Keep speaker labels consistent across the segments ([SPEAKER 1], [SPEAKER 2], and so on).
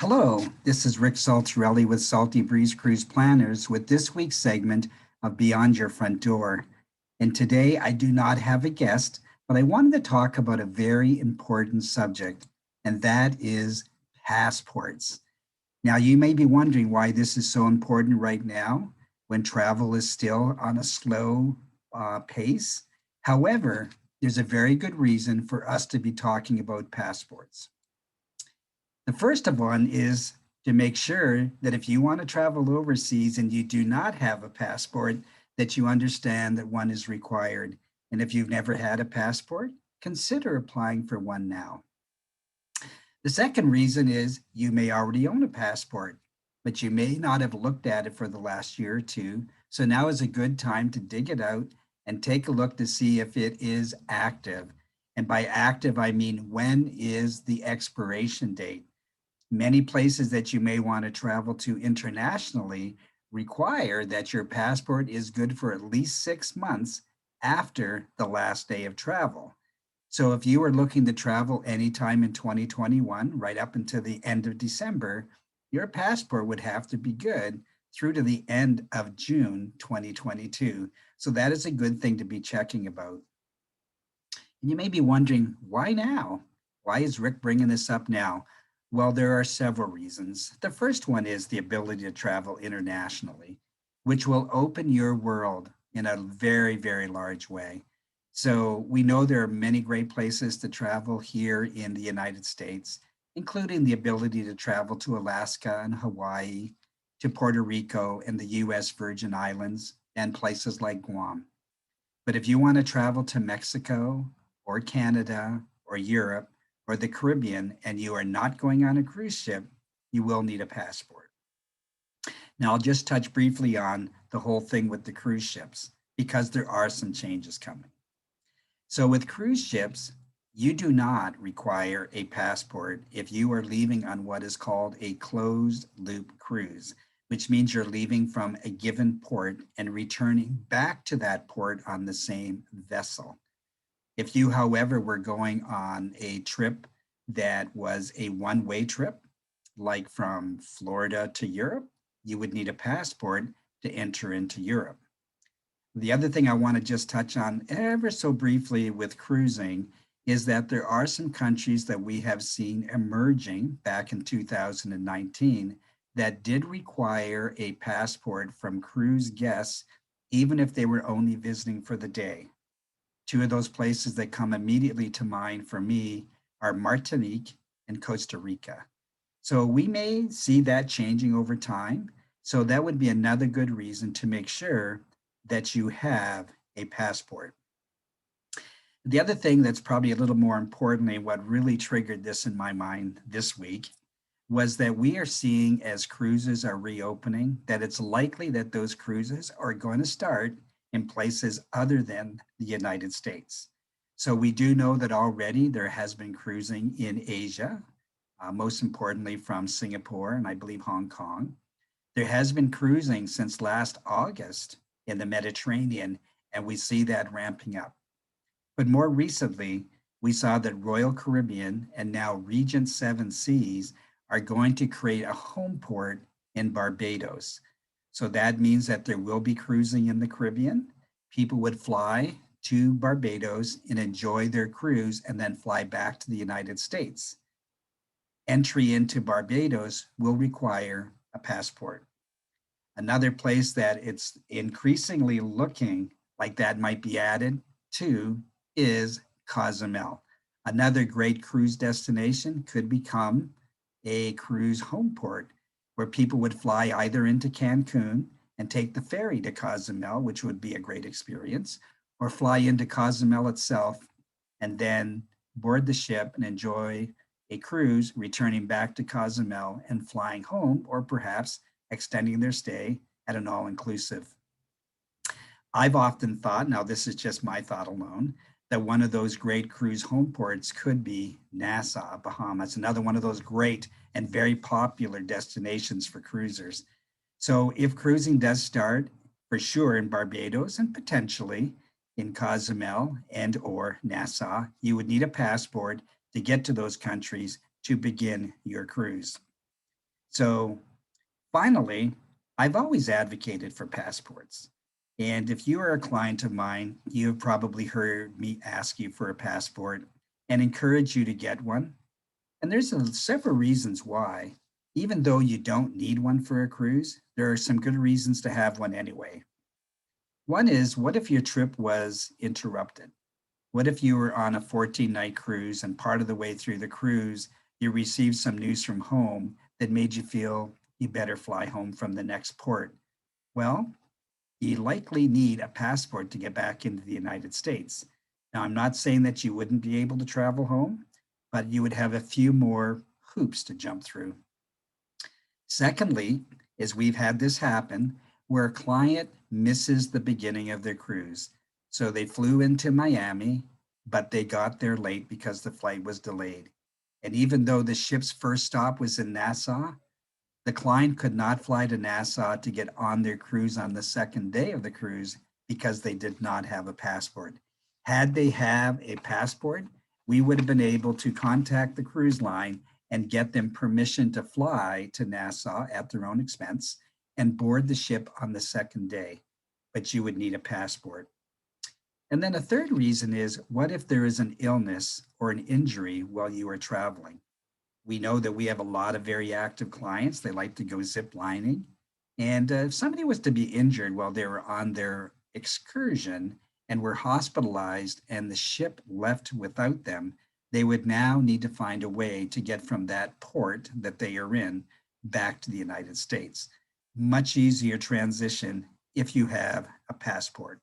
[SPEAKER 1] Hello, this is Rick Saltarelli with Salty Breeze Cruise Planners with this week's segment of Beyond Your Front Door. And today I do not have a guest, but I wanted to talk about a very important subject, and that is passports. Now, you may be wondering why this is so important right now when travel is still on a slow pace. However, there's a very good reason for us to be talking about passports. The first of one is to make sure that if you want to travel overseas and you do not have a passport, that you understand that one is required. And if you've never had a passport, consider applying for one now. The second reason is you may already own a passport, but you may not have looked at it for the last year or two. So now is a good time to dig it out and take a look to see if it is active. And by active, I mean when is the expiration date? Many places that you may want to travel to internationally require that your passport is good for at least 6 months after the last day of travel. So if you are looking to travel anytime in 2021, right up until the end of December, your passport would have to be good through to the end of June 2022. So that is a good thing to be checking about. And you may be wondering, why now? Why is Rick bringing this up now? Well, there are several reasons. The first one is the ability to travel internationally, which will open your world in a very, very large way. So we know there are many great places to travel here in the United States, including the ability to travel to Alaska and Hawaii, to Puerto Rico and the US Virgin Islands, and places like Guam. But if you want to travel to Mexico or Canada or Europe or the Caribbean and you are not going on a cruise ship, you will need a passport. Now, I'll just touch briefly on the whole thing with the cruise ships because there are some changes coming. So, with cruise ships, you do not require a passport if you are leaving on what is called a closed loop cruise, which means you're leaving from a given port and returning back to that port on the same vessel. If you, however, were going on a trip that was a one-way trip, like from Florida to Europe, you would need a passport to enter into Europe. The other thing I want to just touch on ever so briefly with cruising is that there are some countries that we have seen emerging back in 2019 that did require a passport from cruise guests, even if they were only visiting for the day. Two of those places that come immediately to mind for me are Martinique and Costa Rica. So we may see that changing over time. So that would be another good reason to make sure that you have a passport. The other thing that's probably a little more importantly, what really triggered this in my mind this week was that we are seeing as cruises are reopening, that it's likely that those cruises are going to start in places other than the United States. So we do know that already there has been cruising in Asia, most importantly from Singapore and I believe Hong Kong. There has been cruising since last August in the Mediterranean, and we see that ramping up. But more recently, we saw that Royal Caribbean and now Regent Seven Seas are going to create a home port in Barbados. So that means that there will be cruising in the Caribbean. People would fly to Barbados and enjoy their cruise and then fly back to the United States. Entry into Barbados will require a passport. Another place that it's increasingly looking like that might be added to is Cozumel. Another great cruise destination could become a cruise home port where people would fly either into Cancun and take the ferry to Cozumel, which would be a great experience, or fly into Cozumel itself and then board the ship and enjoy a cruise, returning back to Cozumel and flying home, or perhaps extending their stay at an all-inclusive. I've often thought, now this is just my thought alone, that one of those great cruise home ports could be Nassau, Bahamas, another one of those great and very popular destinations for cruisers. So if cruising does start, for sure in Barbados and potentially in Cozumel and or Nassau, you would need a passport to get to those countries to begin your cruise. So finally, I've always advocated for passports. And if you are a client of mine, you have probably heard me ask you for a passport and encourage you to get one. And there's several reasons why. Even though you don't need one for a cruise, there are some good reasons to have one anyway. One is, what if your trip was interrupted? What if you were on a 14-night cruise and part of the way through the cruise, you received some news from home that made you feel you better fly home from the next port? Well, you likely need a passport to get back into the United States. Now, I'm not saying that you wouldn't be able to travel home, but you would have a few more hoops to jump through. Secondly, is we've had this happen where a client misses the beginning of their cruise. So they flew into Miami, but they got there late because the flight was delayed. And even though the ship's first stop was in Nassau, the client could not fly to Nassau to get on their cruise on the second day of the cruise because they did not have a passport. Had they have a passport, we would have been able to contact the cruise line and get them permission to fly to Nassau at their own expense and board the ship on the second day. But you would need a passport. And then a third reason is, what if there is an illness or an injury while you are traveling? We know that we have a lot of very active clients. They like to go zip lining. And if somebody was to be injured while they were on their excursion and were hospitalized and the ship left without them, they would now need to find a way to get from that port that they are in back to the United States. Much easier transition if you have a passport.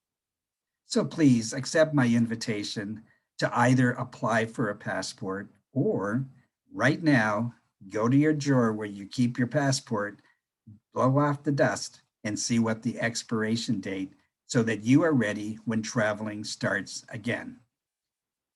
[SPEAKER 1] So please accept my invitation to either apply for a passport or right now, go to your drawer where you keep your passport, blow off the dust, and see what the expiration date so that you are ready when traveling starts again.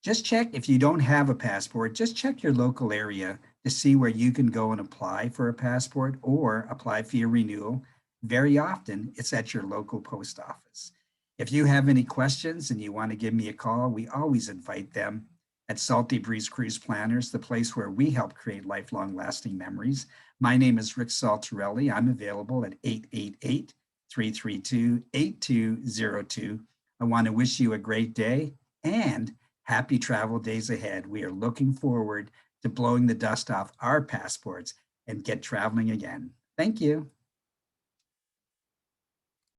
[SPEAKER 1] Just check if you don't have a passport, just check your local area to see where you can go and apply for a passport or apply for your renewal. Very often, it's at your local post office. If you have any questions and you want to give me a call, we always invite them at Salty Breeze Cruise Planners, the place where we help create lifelong lasting memories. My name is Rick Saltarelli. I'm available at 888-332-8202. I want to wish you a great day and happy travel days ahead. We are looking forward to blowing the dust off our passports and get traveling again. Thank you.